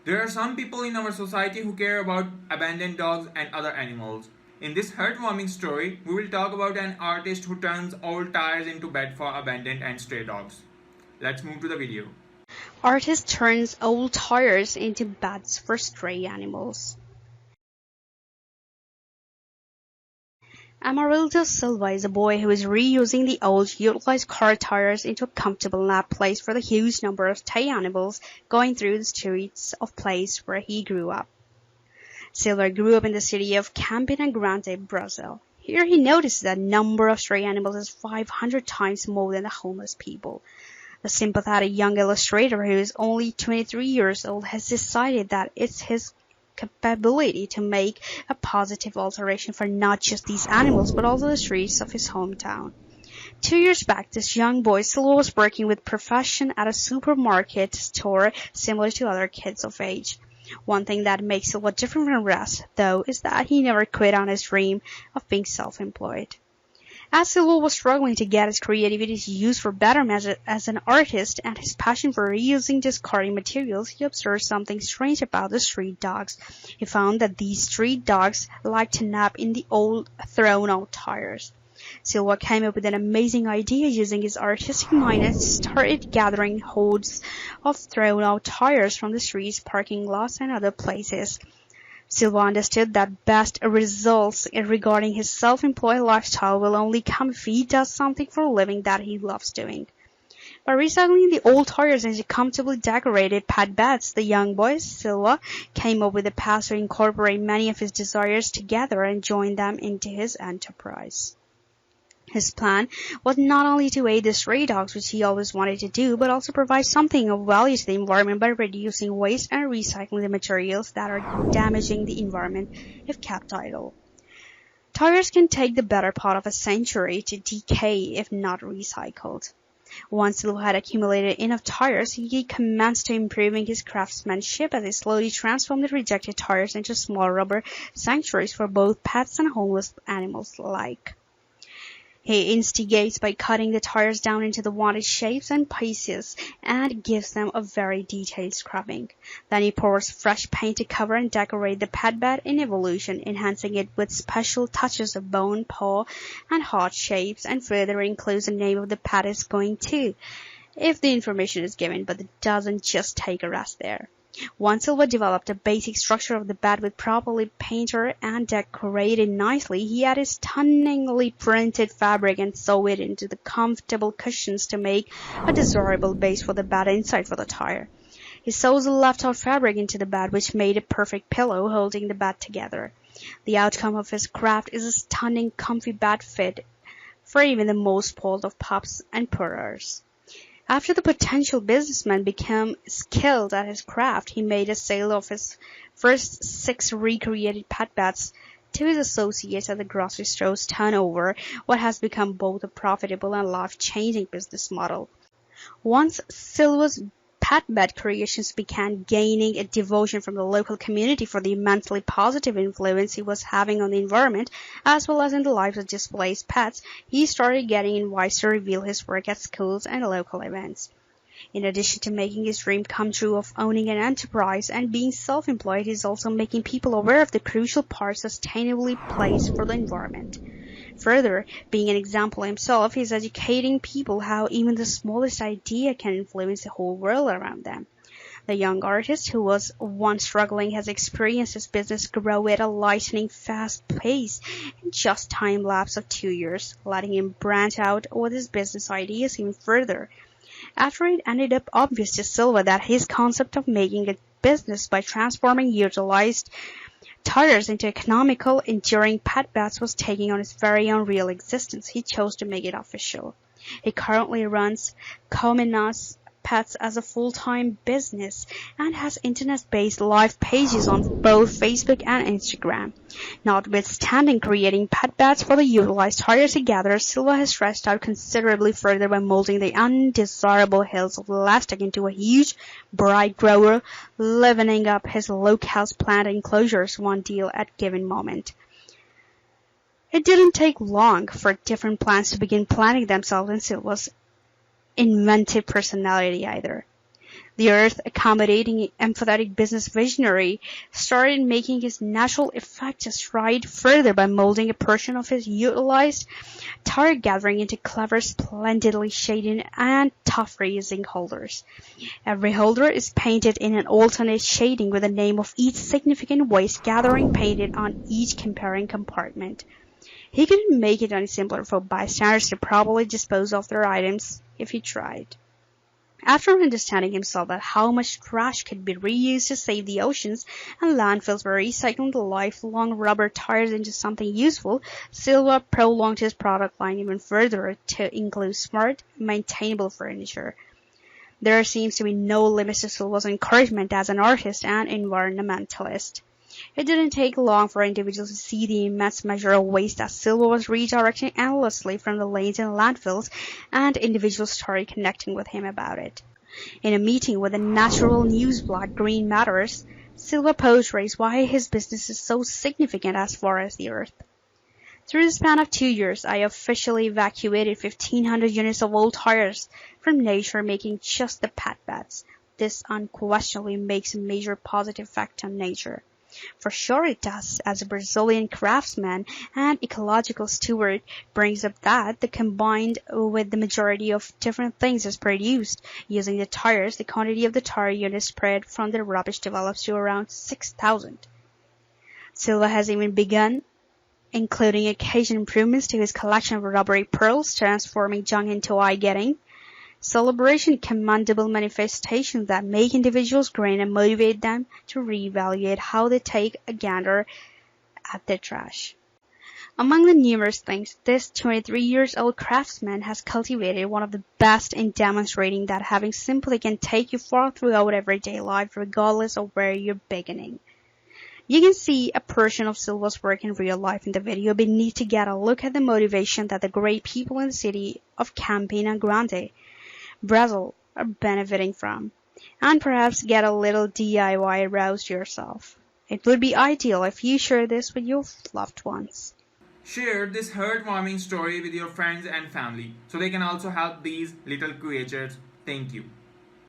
There are some people in our society who care about abandoned dogs and other animals. In this heartwarming story, we will talk about an artist who turns old tires into bed for abandoned and stray dogs. Let's move to the video. Artist turns old tires into beds for stray animals. Amarildo Silva is a boy who is reusing the old, utilized car tires into a comfortable nap place for the huge number of stray animals going through the streets of place where he grew up. Silva grew up in the city of Campina Grande, Brazil. Here he noticed that the number of stray animals is 500 times more than the homeless people. The sympathetic young illustrator, who is only 23 years old, has decided that it's his capability to make a positive alteration for not just these animals but also the streets of his hometown. 2 years back, this young boy Silva was working with profession at a supermarket store similar to other kids of age. One thing that makes Silva different from the rest, though, is that he never quit on his dream of being self-employed. As Silva was struggling to get his creativity used for betterment as an artist and his passion for reusing discarding materials, he observed something strange about the street dogs. He found that these street dogs liked to nap in the old thrown-out tires. Silva came up with an amazing idea using his artistic mind and started gathering hordes of thrown-out tires from the streets, parking lots, and other places. Silva understood that best results regarding his self-employed lifestyle will only come if he does something for a living that he loves doing. By recycling the old tires into comfortably decorated pad beds, the young boy, Silva, came up with a path to incorporate many of his desires together and join them into his enterprise. His plan was not only to aid the stray dogs, which he always wanted to do, but also provide something of value to the environment by reducing waste and recycling the materials that are damaging the environment if kept idle. Tires can take the better part of a century to decay if not recycled. Once Silva had accumulated enough tires, he commenced to improving his craftsmanship as he slowly transformed the rejected tires into small rubber sanctuaries for both pets and homeless animals alike. He instigates by cutting the tires down into the wanted shapes and pieces and gives them a very detailed scrubbing. Then he pours fresh paint to cover and decorate the pad bed in evolution, enhancing it with special touches of bone, paw, and heart shapes, and further includes the name of the pad it's going to, if the information is given, but it doesn't just take a rest there. Once Silva developed a basic structure of the bed with properly painted and decorated nicely, he added stunningly printed fabric and sewed it into the comfortable cushions to make a desirable base for the bed inside for the tire. He sews the left-out fabric into the bed, which made a perfect pillow holding the bed together. The outcome of his craft is a stunning, comfy bed fit for even the most spoiled of pups and purrs. After the potential businessman became skilled at his craft, he made a sale of his first 6 recreated pet beds to his associates at the grocery store's turnover, what has become both a profitable and life-changing business model. Once Silva's pet bed creations began gaining a devotion from the local community for the immensely positive influence he was having on the environment, as well as in the lives of displaced pets, he started getting invites to reveal his work at schools and local events. In addition to making his dream come true of owning an enterprise and being self-employed, he's also making people aware of the crucial part sustainably plays for the environment. Further, being an example himself, he's educating people how even the smallest idea can influence the whole world around them. The young artist, who was once struggling, has experienced his business grow at a lightning fast pace in just time lapse of 2 years, letting him branch out with his business ideas even further. After it ended up obvious to Silva that his concept of making a business by transforming utilized tires into economical, enduring pet beds was taking on its very own real existence, he chose to make it official. He currently runs Cominas Pets as a full-time business and has internet-based live pages on both Facebook and Instagram. Notwithstanding creating pet beds for the utilized tires he gathers, Silva has stretched out considerably further by molding the undesirable hills of elastic into a huge, bright grower, livening up his locale's plant enclosures one deal at given moment. It didn't take long for different plants to begin planting themselves in Silva's inventive personality either. The Earth, accommodating empathetic business visionary, started making his natural effect a stride further by molding a portion of his utilized tire gathering into clever, splendidly shaded and tough reusing holders. Every holder is painted in an alternate shading with the name of each significant waste gathering painted on each comparing compartment. He couldn't make it any simpler for bystanders to properly dispose of their items if he tried. After understanding himself that how much trash could be reused to save the oceans and landfills were recycling the lifelong rubber tires into something useful, Silva prolonged his product line even further to include smart, maintainable furniture. There seems to be no limit to Silva's encouragement as an artist and environmentalist. It didn't take long for individuals to see the immense measure of waste that Silva was redirecting endlessly from the lanes and landfills, and individuals started connecting with him about it. In a meeting with the natural news blog Green Matters, Silva portrays why his business is so significant as far as the Earth. Through the span of 2 years, I officially evacuated 1,500 units of old tires from nature, making just the pet beds. This unquestionably makes a major positive effect on nature. For sure it does, as a Brazilian craftsman and ecological steward brings up that the combined with the majority of different things is produced. Using the tires, the quantity of the tire unit spread from the rubbish develops to around 6,000. Silva has even begun including occasional improvements to his collection of rubbery pearls, transforming junk into eye-getting. Celebration commendable manifestations that make individuals grin and motivate them to reevaluate how they take a gander at their trash. Among the numerous things, this 23-year-old craftsman has cultivated one of the best in demonstrating that having simply can take you far throughout everyday life regardless of where you're beginning. You can see a portion of Silva's work in real life in the video beneath to get a look at the motivation that the great people in the city of Campina Grande, Brazil, are benefiting from, and perhaps get a little DIY aroused yourself. It would be ideal if you share this with your loved ones. Share this heartwarming story with your friends and family so they can also help these little creatures. Thank you.